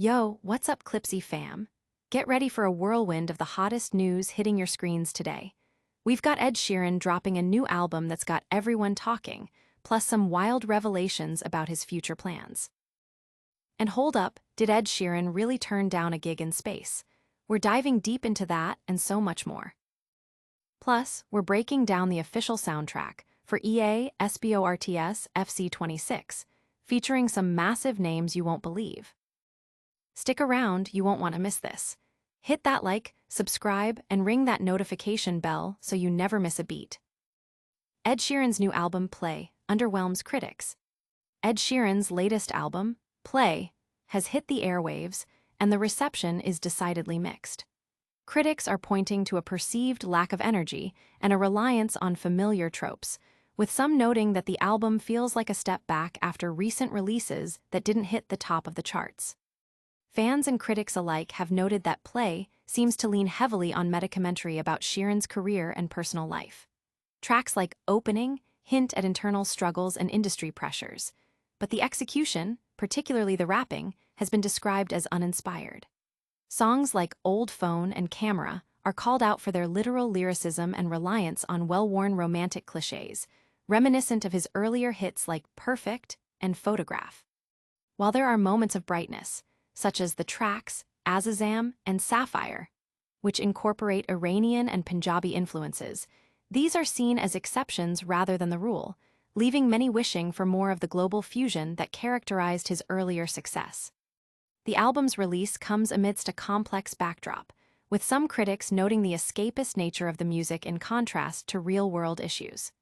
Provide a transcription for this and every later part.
Yo, what's up, Clipsy fam? Get ready for a whirlwind of the hottest news hitting your screens today. We've got Ed Sheeran dropping a new album that's got everyone talking, plus some wild revelations about his future plans. And hold up, did Ed Sheeran really turn down a gig in space? We're diving deep into that and so much more. Plus, we're breaking down the official soundtrack for EA SPORTS FC26, featuring some massive names you won't believe. Stick around, you won't want to miss this. Hit that like, subscribe, and ring that notification bell so you never miss a beat. Ed Sheeran's new album, Play, underwhelms critics. Ed Sheeran's latest album, Play, has hit the airwaves, and the reception is decidedly mixed. Critics are pointing to a perceived lack of energy and a reliance on familiar tropes, with some noting that the album feels like a step back after recent releases that didn't hit the top of the charts. Fans and critics alike have noted that Play seems to lean heavily on meta-commentary about Sheeran's career and personal life. Tracks like Opening hint at internal struggles and industry pressures, but the execution, particularly the rapping, has been described as uninspired. Songs like Old Phone and Camera are called out for their literal lyricism and reliance on well-worn romantic cliches, reminiscent of his earlier hits like Perfect and Photograph. While there are moments of brightness, such as the tracks Azazam and Sapphire, which incorporate Iranian and Punjabi influences, these are seen as exceptions rather than the rule, leaving many wishing for more of the global fusion that characterized his earlier success. The album's release comes amidst a complex backdrop, with some critics noting the escapist nature of the music in contrast to real-world issues.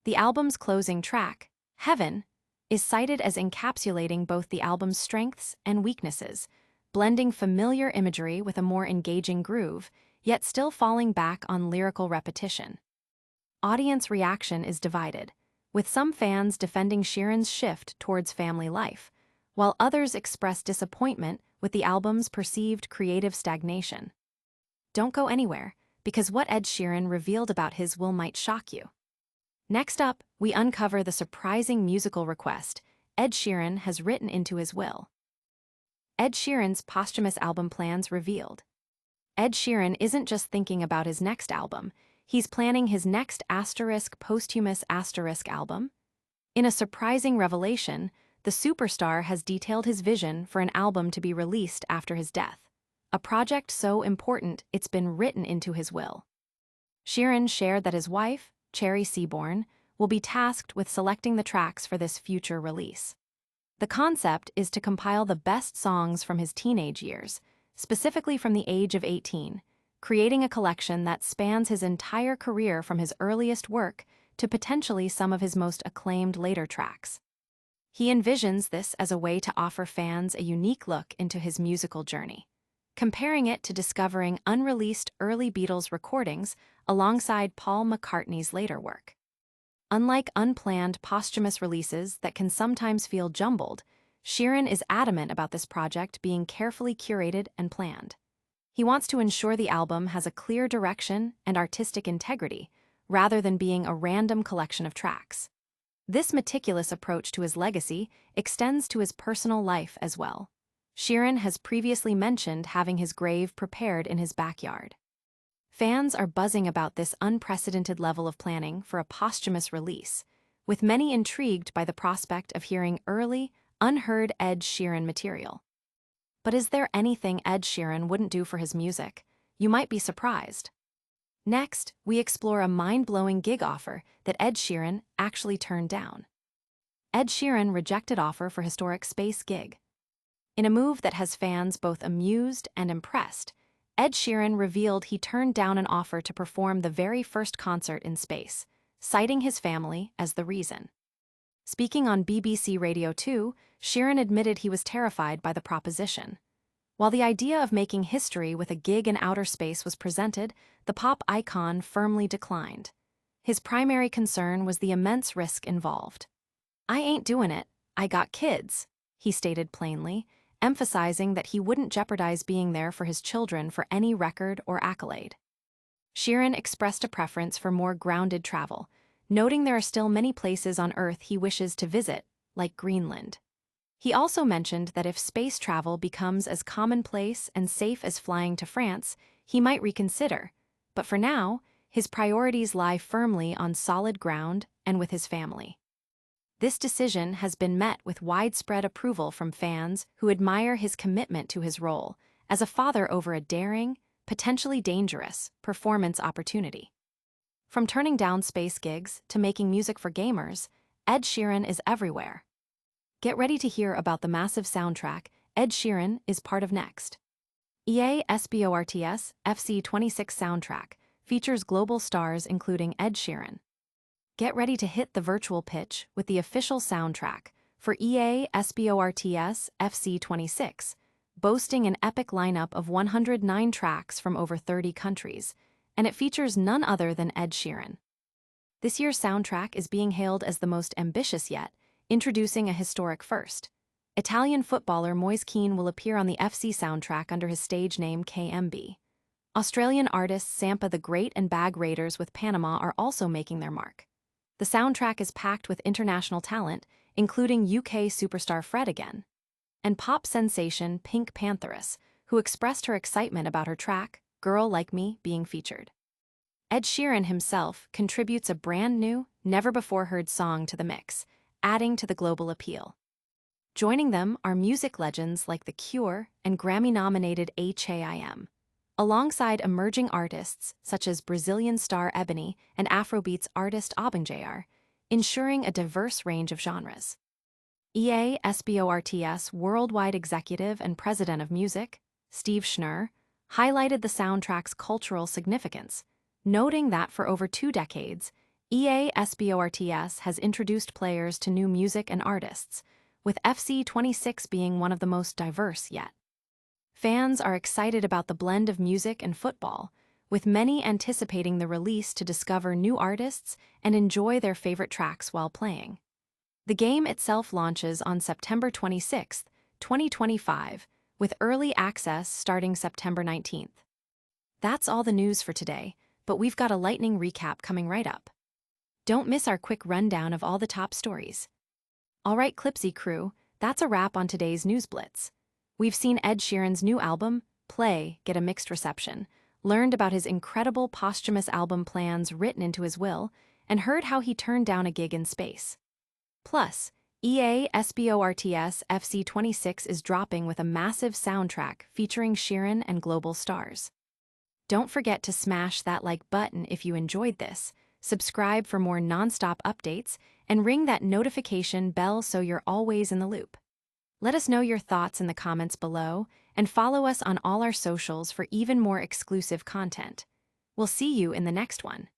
The album's closing track, Heaven, is cited as encapsulating both the album's strengths and weaknesses, blending familiar imagery with a more engaging groove, yet still falling back on lyrical repetition. Audience reaction is divided, with some fans defending Sheeran's shift towards family life, while others express disappointment with the album's perceived creative stagnation. Don't go anywhere, because what Ed Sheeran revealed about his will might shock you. Next up, we uncover the surprising musical request Ed Sheeran has written into his will. Ed Sheeran's posthumous album plans revealed. Ed Sheeran isn't just thinking about his next album, he's planning his next posthumous album. In a surprising revelation, the superstar has detailed his vision for an album to be released after his death, a project so important it's been written into his will. Sheeran shared that his wife, Cherry Seaborn, will be tasked with selecting the tracks for this future release. The concept is to compile the best songs from his teenage years, specifically from the age of 18, creating a collection that spans his entire career from his earliest work to potentially some of his most acclaimed later tracks. He envisions this as a way to offer fans a unique look into his musical journey, comparing it to discovering unreleased early Beatles recordings alongside Paul McCartney's later work. Unlike unplanned posthumous releases that can sometimes feel jumbled, Sheeran is adamant about this project being carefully curated and planned. He wants to ensure the album has a clear direction and artistic integrity, rather than being a random collection of tracks. This meticulous approach to his legacy extends to his personal life as well. Sheeran has previously mentioned having his grave prepared in his backyard. Fans are buzzing about this unprecedented level of planning for a posthumous release, with many intrigued by the prospect of hearing early, unheard Ed Sheeran material. But is there anything Ed Sheeran wouldn't do for his music? You might be surprised. Next, we explore a mind-blowing gig offer that Ed Sheeran actually turned down. Ed Sheeran rejected offer for historic space gig. In a move that has fans both amused and impressed, Ed Sheeran revealed he turned down an offer to perform the very first concert in space, citing his family as the reason. Speaking on BBC Radio 2, Sheeran admitted he was terrified by the proposition. While the idea of making history with a gig in outer space was presented, the pop icon firmly declined. His primary concern was the immense risk involved. "I ain't doing it, I got kids," he stated plainly, emphasizing that he wouldn't jeopardize being there for his children for any record or accolade. Sheeran expressed a preference for more grounded travel, noting there are still many places on Earth he wishes to visit, like Greenland. He also mentioned that if space travel becomes as commonplace and safe as flying to France, he might reconsider. But for now, his priorities lie firmly on solid ground and with his family. This decision has been met with widespread approval from fans who admire his commitment to his role as a father over a daring, potentially dangerous, performance opportunity. From turning down space gigs to making music for gamers, Ed Sheeran is everywhere. Get ready to hear about the massive soundtrack Ed Sheeran is part of next. EA Sports FC 26 soundtrack features global stars including Ed Sheeran. Get ready to hit the virtual pitch with the official soundtrack for EA Sports FC 26, boasting an epic lineup of 109 tracks from over 30 countries, and it features none other than Ed Sheeran. This year's soundtrack is being hailed as the most ambitious yet, introducing a historic first. Italian footballer Moise Kean will appear on the FC soundtrack under his stage name KMB. Australian artists Sampa the Great and Bag Raiders with Panama are also making their mark. The soundtrack is packed with international talent, including UK superstar Fred again, and pop sensation Pink Pantheress, who expressed her excitement about her track, Girl Like Me, being featured. Ed Sheeran himself contributes a brand new, never-before-heard song to the mix, adding to the global appeal. Joining them are music legends like The Cure and Grammy-nominated HAIM, alongside emerging artists such as Brazilian star Ebony and Afrobeats artist Abanjayar, ensuring a diverse range of genres. EA Sports worldwide executive and president of music, Steve Schnurr, highlighted the soundtrack's cultural significance, noting that for over 2 decades, EA Sports has introduced players to new music and artists, with FC 26 being one of the most diverse yet. Fans are excited about the blend of music and football, with many anticipating the release to discover new artists and enjoy their favorite tracks while playing. The game itself launches on September 26, 2025, with early access starting September 19th. That's all the news for today, but we've got a lightning recap coming right up. Don't miss our quick rundown of all the top stories. All right, Clipsy crew, that's a wrap on today's News Blitz. We've seen Ed Sheeran's new album, Play, get a mixed reception, learned about his incredible posthumous album plans written into his will, and heard how he turned down a gig in space. Plus, EA Sports FC 26 is dropping with a massive soundtrack featuring Sheeran and global stars. Don't forget to smash that like button if you enjoyed this, subscribe for more non-stop updates, and ring that notification bell so you're always in the loop. Let us know your thoughts in the comments below, and follow us on all our socials for even more exclusive content. We'll see you in the next one.